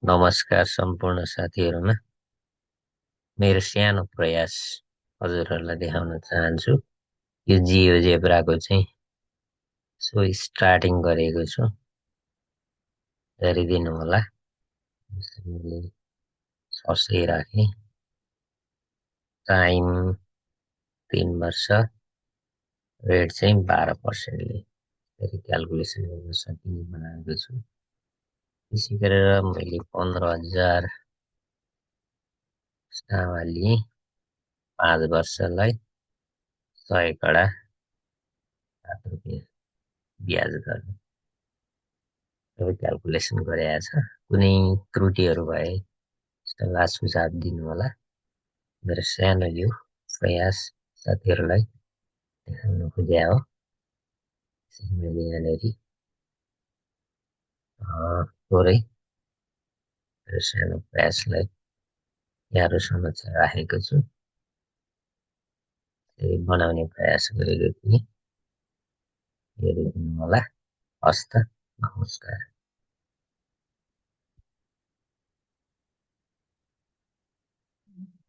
नमस्कार सम्पूर्ण साथीहरुमा मेरो सानो प्रयास हजुरहरुलाई देखाउन चाहन्छु। यो जियोजेब्राको चाहिँ सो स्टार्टिङ गरेको छु, हेरिदिनु होला। मैले 600 राखे, टाइम 3 वर्ष, रेट चाहिँ 12% ले फेरि क्याल्कुलेसन गर्न सकिने बनाएको छु। त्यसै गरेर मैले 15,000 स्टामा लिएँ, 5 वर्षलाई 100 कडा 7 रुपियाँ ब्याज दर सबै क्याल्कुलेसन गरेको छ। कुनै त्रुटिहरू भए सल्लाह सुझाव दिनु होला। मेरो सानो यो प्रयास साथीहरूलाई देखाउन खोजे हो। मैले यहाँनिर थोरै मेरो सानो प्रयासलाई यहाँहरू समक्ष राखेको छु। बनाउने प्रयास गरेको थिएँ। हेरिदिनु होला। हस्त नमस्कार।